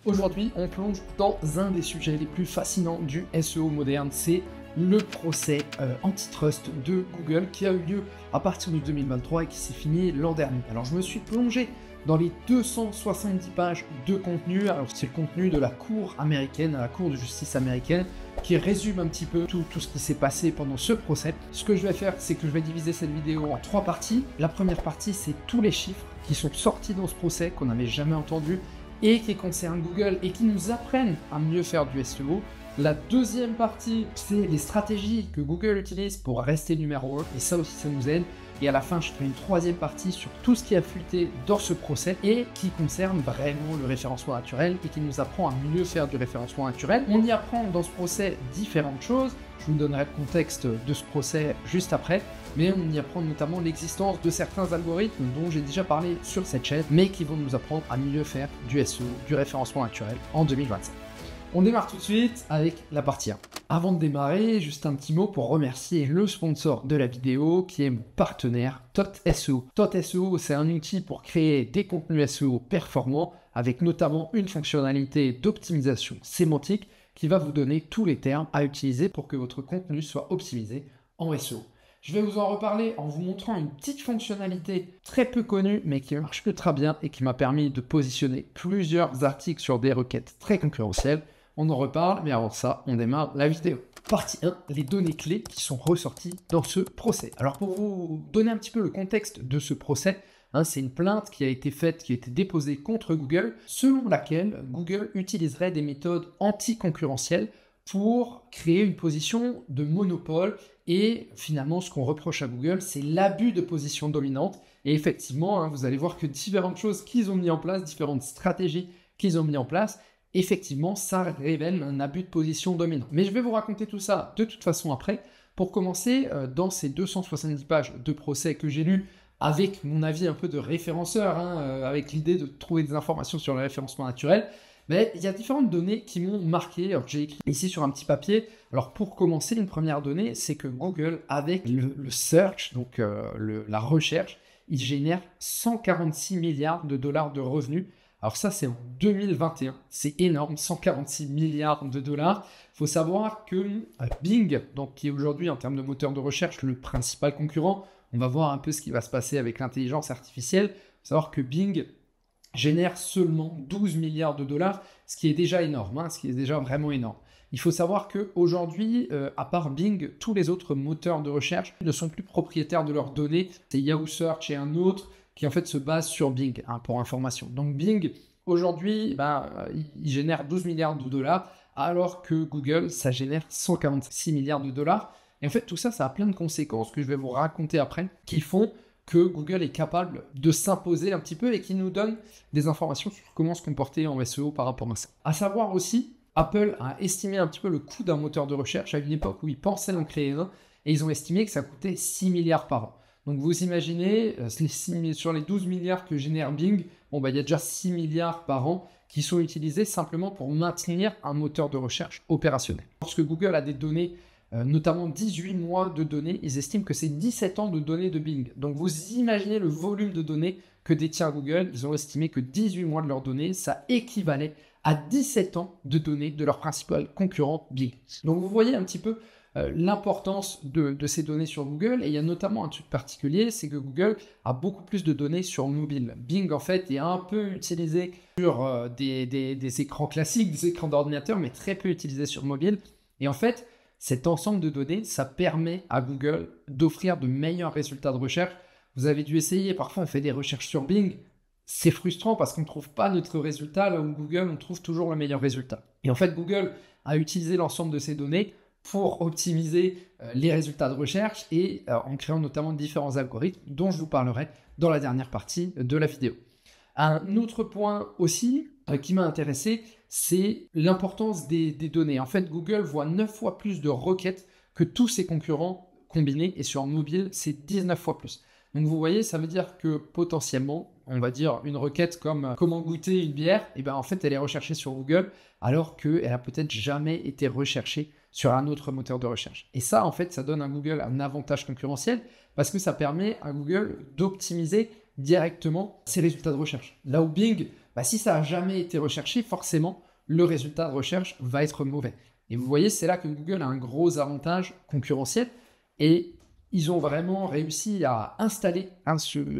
Aujourd'hui, on plonge dans un des sujets les plus fascinants du SEO moderne, c'est le procès antitrust de Google qui a eu lieu à partir de 2023 et qui s'est fini l'an dernier. Alors je me suis plongé dans les 270 pages de contenu. Alors c'est le contenu de la cour américaine, la cour de justice américaine, qui résume un petit peu tout ce qui s'est passé pendant ce procès. Ce que je vais faire, c'est que je vais diviser cette vidéo en 3 parties. La première partie, c'est tous les chiffres qui sont sortis dans ce procès, qu'on n'avait jamais entendu, et qui concernent Google et qui nous apprennent à mieux faire du SEO. La deuxième partie, c'est les stratégies que Google utilise pour rester numéro 1, et ça aussi, ça nous aide. Et à la fin, je ferai une troisième partie sur tout ce qui a fuité dans ce procès et qui concerne vraiment le référencement naturel et qui nous apprend à mieux faire du référencement naturel. On y apprend dans ce procès différentes choses. Je vous donnerai le contexte de ce procès juste après, mais on y apprend notamment l'existence de certains algorithmes dont j'ai déjà parlé sur cette chaîne, mais qui vont nous apprendre à mieux faire du SEO, du référencement naturel en 2025. On démarre tout de suite avec la partie 1. Avant de démarrer, juste un petit mot pour remercier le sponsor de la vidéo qui est mon partenaire TOT-SEO. TOT-SEO, c'est un outil pour créer des contenus SEO performants avec notamment une fonctionnalité d'optimisation sémantique qui va vous donner tous les termes à utiliser pour que votre contenu soit optimisé en SEO. Je vais vous en reparler en vous montrant une petite fonctionnalité très peu connue mais qui marche très bien et qui m'a permis de positionner plusieurs articles sur des requêtes très concurrentielles. On en reparle, mais avant ça, on démarre la vidéo. Partie 1, les données clés qui sont ressorties dans ce procès. Alors pour vous donner un petit peu le contexte de ce procès, c'est une plainte qui a été faite, qui a été déposée contre Google, selon laquelle Google utiliserait des méthodes anticoncurrentielles pour créer une position de monopole. Et finalement, ce qu'on reproche à Google, c'est l'abus de position dominante. Et effectivement, vous allez voir que différentes choses qu'ils ont mis en place, différentes stratégies qu'ils ont mis en place, effectivement, ça révèle un abus de position dominante. Mais je vais vous raconter tout ça de toute façon après. Pour commencer, dans ces 270 pages de procès que j'ai lus, avec mon avis un peu de référenceur, avec l'idée de trouver des informations sur le référencement naturel, mais il y a différentes données qui m'ont marqué. Alors, j'ai écrit ici sur un petit papier. Alors pour commencer, une première donnée, c'est que Google, avec le search, donc la recherche, il génère 146 milliards de dollars de revenus. Alors ça, c'est en 2021. C'est énorme, 146 milliards de dollars. Il faut savoir que Bing, donc, qui est aujourd'hui en termes de moteur de recherche le principal concurrent, on va voir un peu ce qui va se passer avec l'intelligence artificielle. Il faut savoir que Bing génère seulement 12 milliards de dollars, ce qui est déjà énorme, ce qui est déjà vraiment énorme. Il faut savoir qu'aujourd'hui, à part Bing, tous les autres moteurs de recherche ne sont plus propriétaires de leurs données. C'est Yahoo Search et un autre qui en fait se base sur Bing, pour information. Donc Bing, aujourd'hui, il génère 12 milliards de dollars, alors que Google, ça génère 146 milliards de dollars. Et en fait, tout ça, ça a plein de conséquences que je vais vous raconter après, qui font que Google est capable de s'imposer un petit peu et qui nous donne des informations sur comment se comporter en SEO par rapport à ça. À savoir aussi, Apple a estimé un petit peu le coût d'un moteur de recherche à une époque où ils pensaient en créer un, et ils ont estimé que ça coûtait 6 milliards par an. Donc vous imaginez, sur les 12 milliards que génère Bing, il y a déjà 6 milliards par an qui sont utilisés simplement pour maintenir un moteur de recherche opérationnel. Lorsque Google a des données, notamment 18 mois de données, ils estiment que c'est 17 ans de données de Bing. Donc vous imaginez le volume de données que détient Google. Ils ont estimé que 18 mois de leurs données, ça équivalait à 17 ans de données de leur principal concurrent Bing. Donc vous voyez un petit peu l'importance de ces données sur Google, et il y a notamment un truc particulier, c'est que Google a beaucoup plus de données sur mobile. Bing en fait est un peu utilisé sur des écrans classiques, des écrans d'ordinateur, mais très peu utilisé sur mobile. Et en fait, cet ensemble de données, ça permet à Google d'offrir de meilleurs résultats de recherche. Vous avez dû essayer, parfois on fait des recherches sur Bing, c'est frustrant parce qu'on ne trouve pas notre résultat, là où Google, on trouve toujours le meilleur résultat. Et en fait, Google a utilisé l'ensemble de ces données pour optimiser les résultats de recherche et en créant notamment différents algorithmes dont je vous parlerai dans la dernière partie de la vidéo. Un autre point aussi qui m'a intéressé, c'est l'importance des données. En fait, Google voit 9 fois plus de requêtes que tous ses concurrents combinés, et sur mobile, c'est 19 fois plus. Donc vous voyez, ça veut dire que potentiellement, on va dire une requête comme comment goûter une bière, en fait elle est recherchée sur Google alors qu'elle a peut-être jamais été recherchée sur un autre moteur de recherche. Et ça, en fait, ça donne à Google un avantage concurrentiel parce que ça permet à Google d'optimiser directement ses résultats de recherche. Là où Bing, bah, si ça n'a jamais été recherché, forcément, le résultat de recherche va être mauvais. Et vous voyez, c'est là que Google a un gros avantage concurrentiel et ils ont vraiment réussi à installer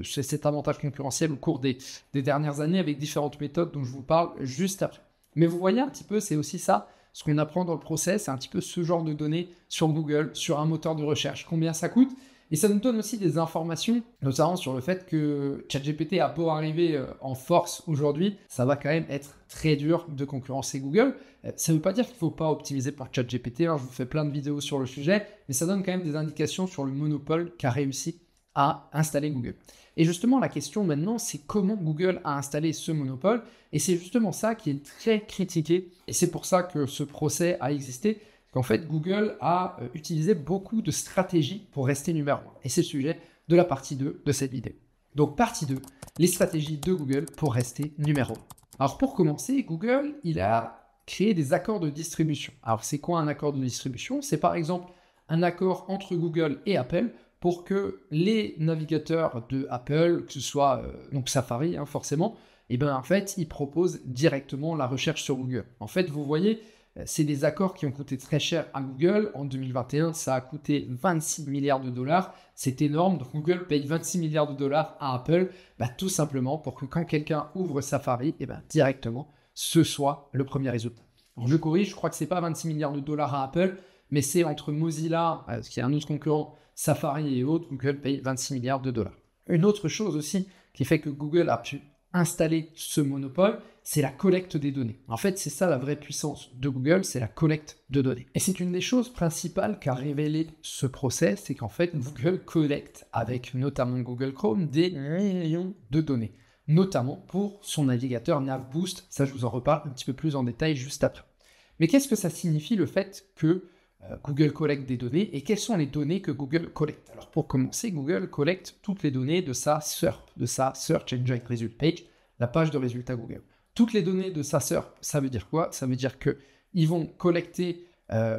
cet avantage concurrentiel au cours des dernières années avec différentes méthodes dont je vous parle juste après. Mais vous voyez un petit peu, c'est aussi ça, ce qu'on apprend dans le process, c'est un petit peu ce genre de données sur Google, sur un moteur de recherche, combien ça coûte. Et ça nous donne aussi des informations, notamment sur le fait que ChatGPT a beau arriver en force aujourd'hui, ça va quand même être très dur de concurrencer Google. Ça ne veut pas dire qu'il ne faut pas optimiser par ChatGPT, je vous fais plein de vidéos sur le sujet, mais ça donne quand même des indications sur le monopole qu'a réussi à installer Google. Et justement, la question maintenant, c'est comment Google a installé ce monopole, et c'est justement ça qui est très critiqué, et c'est pour ça que ce procès a existé, qu'en fait, Google a utilisé beaucoup de stratégies pour rester numéro 1. Et c'est le sujet de la partie 2 de cette vidéo. Donc, partie 2, les stratégies de Google pour rester numéro 1. Alors, pour commencer, Google, il a créé des accords de distribution. Alors, c'est quoi un accord de distribution? C'est par exemple un accord entre Google et Apple pour que les navigateurs de Apple, que ce soit donc Safari, forcément, et ben en fait, ils proposent directement la recherche sur Google. En fait, vous voyez, c'est des accords qui ont coûté très cher à Google. En 2021, ça a coûté 26 milliards de dollars. C'est énorme. Donc Google paye 26 milliards de dollars à Apple, tout simplement pour que quand quelqu'un ouvre Safari, directement, ce soit le premier résultat. Alors, je corrige, je crois que c'est pas 26 milliards de dollars à Apple, mais c'est entre Mozilla, qui est un autre concurrent, Safari et autres, Google paye 26 milliards de dollars. Une autre chose aussi qui fait que Google a pu installer ce monopole, c'est la collecte des données. En fait, c'est ça la vraie puissance de Google, c'est la collecte de données. Et c'est une des choses principales qu'a révélé ce process, c'est qu'en fait, Google collecte, avec notamment Google Chrome, des millions de données, notamment pour son navigateur NavBoost. Ça, je vous en reparle un petit peu plus en détail juste après. Mais qu'est-ce que ça signifie le fait que Google collecte des données et quelles sont les données que Google collecte? Alors pour commencer, Google collecte toutes les données de sa SERP, de sa Search Engine Result Page, la page de résultats Google. Toutes les données de sa SERP, ça veut dire quoi? Ça veut dire qu'ils vont collecter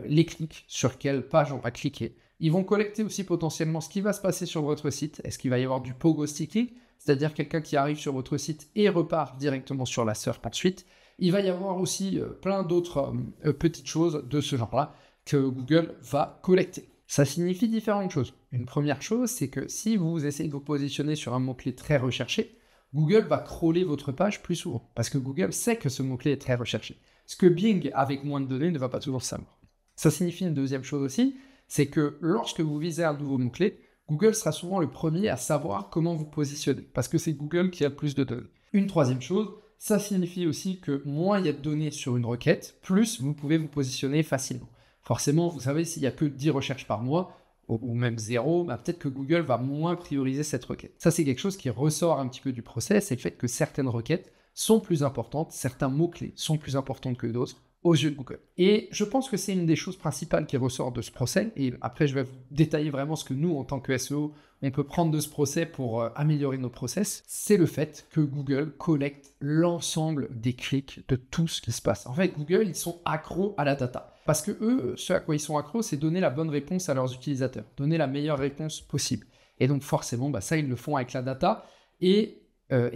les clics, sur quelle page on va cliquer. Ils vont collecter aussi potentiellement ce qui va se passer sur votre site. Est-ce qu'il va y avoir du pogo sticking, c'est-à-dire quelqu'un qui arrive sur votre site et repart directement sur la SERP ensuite. Il va y avoir aussi plein d'autres petites choses de ce genre-là que Google va collecter. Ça signifie différentes choses. Une première chose, c'est que si vous essayez de vous positionner sur un mot-clé très recherché, Google va crawler votre page plus souvent, parce que Google sait que ce mot-clé est très recherché. Ce que Bing, avec moins de données, ne va pas toujours savoir. Ça signifie une deuxième chose aussi, c'est que lorsque vous visez un nouveau mot-clé, Google sera souvent le premier à savoir comment vous positionner, parce que c'est Google qui a le plus de données. Une troisième chose, ça signifie aussi que moins il y a de données sur une requête, plus vous pouvez vous positionner facilement. Forcément, vous savez, s'il n'y a que 10 recherches par mois, ou même 0, peut-être que Google va moins prioriser cette requête. Ça, c'est quelque chose qui ressort un petit peu du process, c'est le fait que certaines requêtes sont plus importantes, certains mots-clés sont plus importants que d'autres aux yeux de Google. Et je pense que c'est une des choses principales qui ressort de ce procès, et après je vais vous détailler vraiment ce que nous, en tant que SEO, on peut prendre de ce procès pour améliorer nos process, c'est le fait que Google collecte l'ensemble des clics de tout ce qui se passe. En fait, Google, ils sont accros à la data. Parce que eux, ce à quoi ils sont accros, c'est donner la bonne réponse à leurs utilisateurs, donner la meilleure réponse possible. Et donc forcément, ça, ils le font avec la data. Et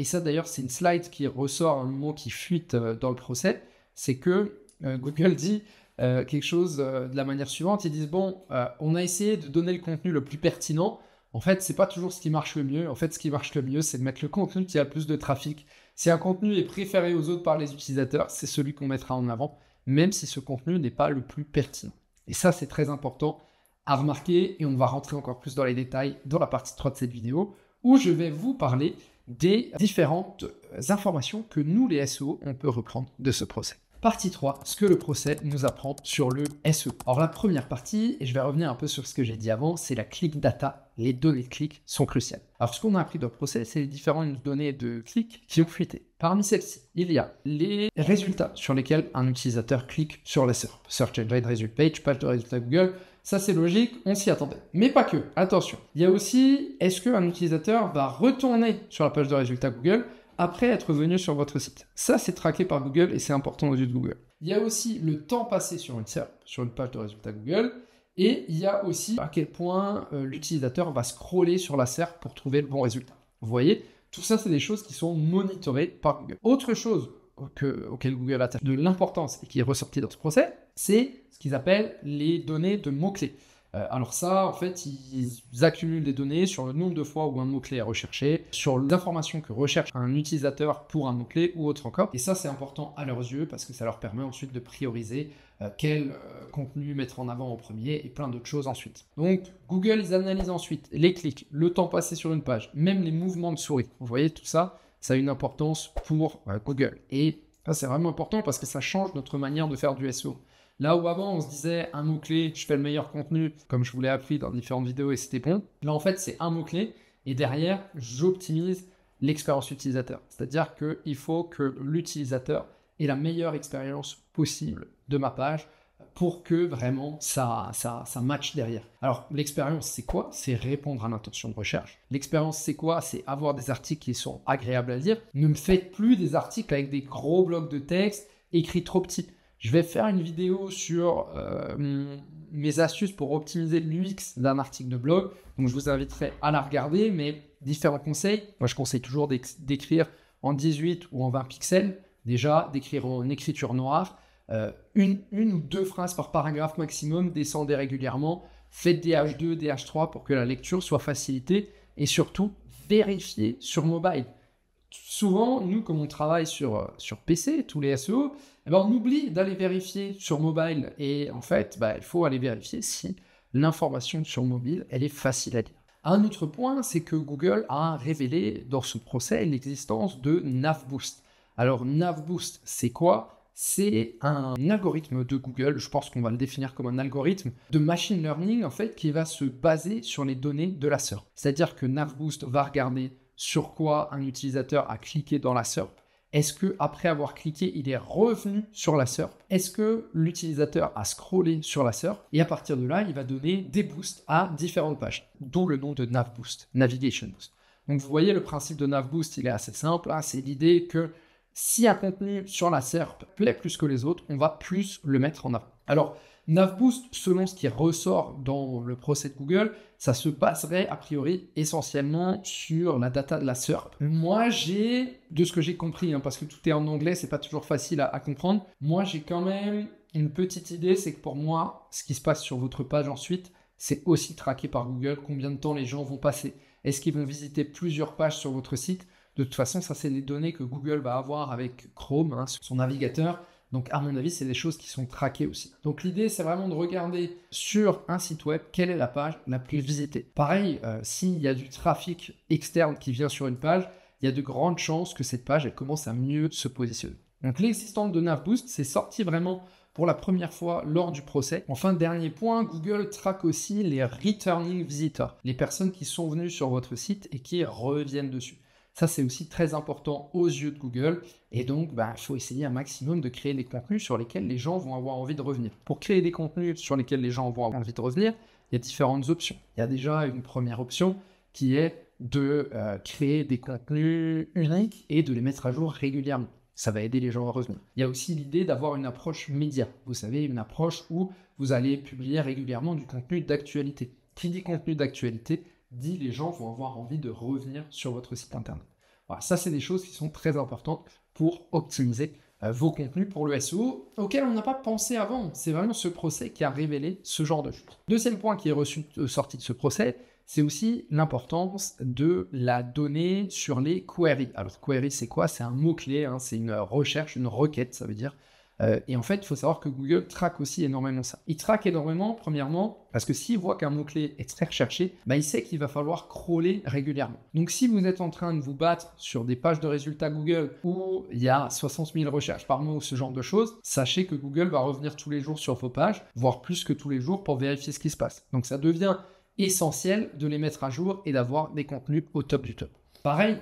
ça, d'ailleurs, c'est une slide qui ressort un mot qui fuite dans le procès, c'est que Google dit quelque chose de la manière suivante, ils disent, on a essayé de donner le contenu le plus pertinent. En fait, c'est pas toujours ce qui marche le mieux. En fait, ce qui marche le mieux, c'est de mettre le contenu qui a le plus de trafic. Si un contenu est préféré aux autres par les utilisateurs, c'est celui qu'on mettra en avant, même si ce contenu n'est pas le plus pertinent. Et ça, c'est très important à remarquer, et on va rentrer encore plus dans les détails dans la partie 3 de cette vidéo, où je vais vous parler des différentes informations que nous, les SEO, on peut reprendre de ce procès. Partie 3, ce que le procès nous apprend sur le SEO. Alors la première partie, et je vais revenir un peu sur ce que j'ai dit avant, c'est la click data. Les données de clic sont cruciales. Alors ce qu'on a appris dans le procès, c'est les différentes données de clic qui ont fuité. Parmi celles-ci, il y a les résultats sur lesquels un utilisateur clique sur la SERP. Search Engine Result Page, page de résultats Google. Ça c'est logique, on s'y attendait. Mais pas que, attention. Il y a aussi, est-ce qu'un utilisateur va retourner sur la page de résultats Google après être venu sur votre site? Ça, c'est traqué par Google et c'est important aux yeux de Google. Il y a aussi le temps passé sur une SERP, sur une page de résultats Google, et il y a aussi à quel point l'utilisateur va scroller sur la SERP pour trouver le bon résultat. Vous voyez, Tout ça, c'est des choses qui sont monitorées par Google. Autre chose auquel Google attache de l'importance et qui est ressorti dans ce procès, c'est ce qu'ils appellent les données de mots-clés. Alors ça, en fait, ils accumulent des données sur le nombre de fois où un mot-clé est recherché, sur l'information que recherche un utilisateur pour un mot-clé ou autre encore. Et ça, c'est important à leurs yeux parce que ça leur permet ensuite de prioriser quel contenu mettre en avant en premier et plein d'autres choses ensuite. Donc, Google, ils analysent ensuite les clics, le temps passé sur une page, même les mouvements de souris. Vous voyez, tout ça, ça a une importance pour Google. Et ça, c'est vraiment important parce que ça change notre manière de faire du SEO. Là où avant, on se disait un mot-clé, je fais le meilleur contenu, comme je vous l'ai appris dans différentes vidéos et c'était bon. Là, en fait, c'est un mot-clé et derrière, j'optimise l'expérience utilisateur. C'est-à-dire qu'il faut que l'utilisateur ait la meilleure expérience possible de ma page pour que vraiment ça matche derrière. Alors, l'expérience, c'est quoi? C'est répondre à l'intention de recherche. L'expérience, c'est quoi? C'est avoir des articles qui sont agréables à lire. Ne me faites plus des articles avec des gros blocs de texte écrits trop petits. Je vais faire une vidéo sur mes astuces pour optimiser l'UX d'un article de blog. Donc, je vous inviterai à la regarder, mais différents conseils. Moi, je conseille toujours d'écrire en 18 ou en 20 pixels. Déjà, d'écrire en écriture noire. Une ou deux phrases par paragraphe maximum. Descendez régulièrement. Faites des H2, des H3 pour que la lecture soit facilitée. Et surtout, vérifiez sur mobile. Souvent, nous, comme on travaille sur PC, tous les SEO, eh ben, on oublie d'aller vérifier sur mobile. Et en fait, il faut aller vérifier si l'information sur mobile, elle est facile à lire. Un autre point, c'est que Google a révélé dans ce procès l'existence de NavBoost. Alors, NavBoost, c'est quoi? C'est un algorithme de Google, je pense qu'on va le définir comme un algorithme de machine learning, en fait, qui va se baser sur les données de la SERP. C'est-à-dire que NavBoost va regarder sur quoi un utilisateur a cliqué dans la SERP. Est-ce qu'après avoir cliqué, il est revenu sur la SERP? Est-ce que l'utilisateur a scrollé sur la SERP? Et à partir de là, il va donner des boosts à différentes pages, dont le nom de NavBoost, Navigation Boost. Donc vous voyez, le principe de NavBoost, il est assez simple. C'est l'idée que si un contenu sur la SERP plaît plus que les autres, on va plus le mettre en avant. Alors, NavBoost, selon ce qui ressort dans le procès de Google, ça se baserait a priori essentiellement sur la data de la SERP. Moi, de ce que j'ai compris, parce que tout est en anglais, c'est pas toujours facile à comprendre, moi j'ai quand même une petite idée, c'est que pour moi, ce qui se passe sur votre page ensuite, c'est aussi traqué par Google, combien de temps les gens vont passer. Est-ce qu'ils vont visiter plusieurs pages sur votre site? De toute façon, ça c'est des données que Google va avoir avec Chrome, son navigateur. Donc, à mon avis, c'est des choses qui sont traquées aussi. Donc, l'idée, c'est vraiment de regarder sur un site web quelle est la page la plus visitée. Pareil, s'il y a du trafic externe qui vient sur une page, il y a de grandes chances que cette page, elle commence à mieux se positionner. Donc, l'existence de NavBoost, c'est sorti vraiment pour la première fois lors du procès. Enfin, dernier point, Google traque aussi les returning visitors, les personnes qui sont venues sur votre site et qui reviennent dessus. Ça, c'est aussi très important aux yeux de Google. Et donc, il faut essayer un maximum de créer des contenus sur lesquels les gens vont avoir envie de revenir. Pour créer des contenus sur lesquels les gens vont avoir envie de revenir, il y a différentes options. Il y a déjà une première option qui est de créer des contenus uniques et de les mettre à jour régulièrement. Ça va aider les gens à revenir. Il y a aussi l'idée d'avoir une approche média. Vous savez, une approche où vous allez publier régulièrement du contenu d'actualité. Qui dit contenu d'actualité dit les gens vont avoir envie de revenir sur votre site internet. Voilà, ça, c'est des choses qui sont très importantes pour optimiser vos contenus pour le SEO, auquel on n'a pas pensé avant. C'est vraiment ce procès qui a révélé ce genre de choses. Deuxième point qui est sorti de ce procès, c'est aussi l'importance de la donnée sur les queries. Alors, query, c'est quoi? C'est un mot-clé, c'est une recherche, une requête, ça veut dire. Et en fait, il faut savoir que Google traque aussi énormément ça. Il traque énormément, premièrement, parce que s'il voit qu'un mot-clé est très recherché, il sait qu'il va falloir crawler régulièrement. Donc, si vous êtes en train de vous battre sur des pages de résultats Google où il y a 60 000 recherches par mois ou ce genre de choses, sachez que Google va revenir tous les jours sur vos pages, voire plus que tous les jours pour vérifier ce qui se passe. Donc, ça devient essentiel de les mettre à jour et d'avoir des contenus au top du top. Pareil,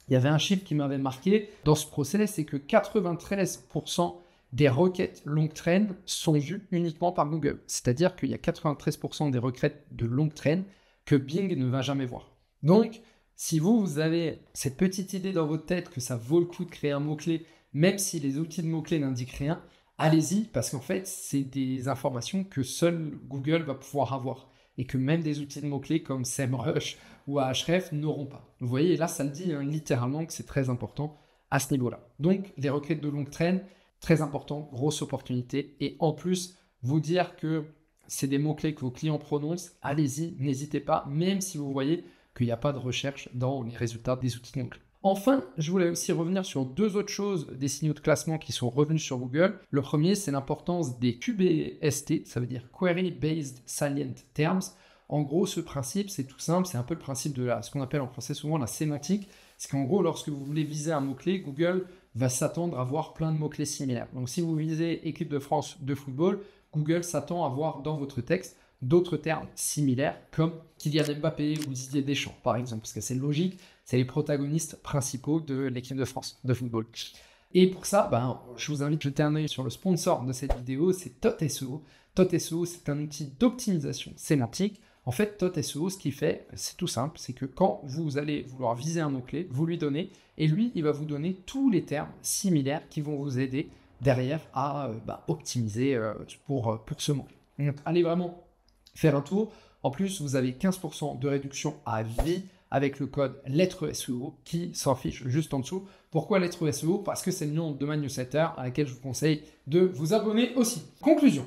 il y avait un chiffre qui m'avait marqué dans ce procès, c'est que 93% des requêtes long train sont vues uniquement par Google. C'est-à-dire qu'il y a 93% des requêtes de long train que Bing ne va jamais voir. Donc, si vous avez cette petite idée dans votre tête que ça vaut le coup de créer un mot-clé, même si les outils de mots-clés n'indiquent rien, allez-y, parce qu'en fait, c'est des informations que seul Google va pouvoir avoir. et que même des outils de mots-clés comme SEMrush ou Ahrefs n'auront pas. Vous voyez, là, ça le dit littéralement que c'est très important à ce niveau-là. Donc, les requêtes de longue traîne, très important, grosse opportunité. Et en plus, vous dire que c'est des mots-clés que vos clients prononcent, allez-y, n'hésitez pas, même si vous voyez qu'il n'y a pas de recherche dans les résultats des outils de mots-clés. Enfin, je voulais aussi revenir sur deux autres choses des signaux de classement qui sont revenus sur Google. Le premier, c'est l'importance des QBST, ça veut dire Query Based Salient Terms. En gros, ce principe, c'est tout simple, c'est un peu le principe de ce qu'on appelle en français souvent la sémantique. C'est qu'en gros, lorsque vous voulez viser un mot-clé, Google va s'attendre à voir plein de mots-clés similaires. Donc si vous visez équipe de France de football, Google s'attend à voir dans votre texte d'autres termes similaires comme Kylian Mbappé ou Didier Deschamps, par exemple, parce que c'est logique, c'est les protagonistes principaux de l'équipe de France de football. Et pour ça, je vous invite à jeter un œil sur le sponsor de cette vidéo, c'est TOTSEO. TOTSEO, c'est un outil d'optimisation sémantique. En fait, TOTSEO, ce qu'il fait, c'est tout simple, c'est que quand vous allez vouloir viser un mot-clé, vous lui donnez, et lui, il va vous donner tous les termes similaires qui vont vous aider derrière à optimiser pour ce mot. Donc, allez vraiment faire un tour. En plus, vous avez 15% de réduction à vie avec le code lettre SEO qui s'affiche juste en dessous. Pourquoi lettre SEO? Parce que c'est le nom de ma newsletter à laquelle je vous conseille de vous abonner aussi. Conclusion.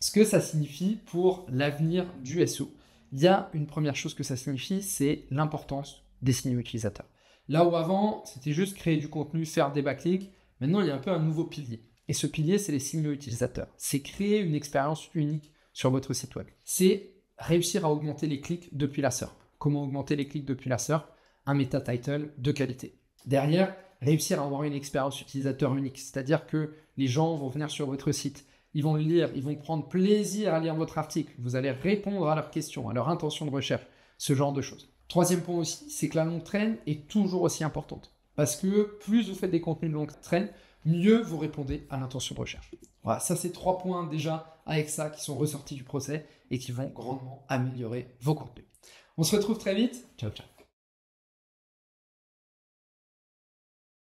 Ce que ça signifie pour l'avenir du SEO. Il y a une première chose que ça signifie, c'est l'importance des signaux utilisateurs. Là où avant, c'était juste créer du contenu, faire des backlinks, maintenant il y a un peu un nouveau pilier. Et ce pilier, c'est les signaux utilisateurs. C'est créer une expérience unique sur votre site web. C'est réussir à augmenter les clics depuis la SERP. Comment augmenter les clics depuis la SERP? Un meta title de qualité. Derrière, réussir à avoir une expérience utilisateur unique, c'est-à-dire que les gens vont venir sur votre site, ils vont le lire, ils vont prendre plaisir à lire votre article, vous allez répondre à leurs questions, à leur intention de recherche, ce genre de choses. Troisième point aussi, c'est que la longue traîne est toujours aussi importante, parce que plus vous faites des contenus de longue traîne, mieux vous répondez à l'intention de recherche. Voilà, ça c'est 3 points déjà avec ça qui sont ressortis du procès et qui vont grandement améliorer vos contenus. On se retrouve très vite. Ciao, ciao.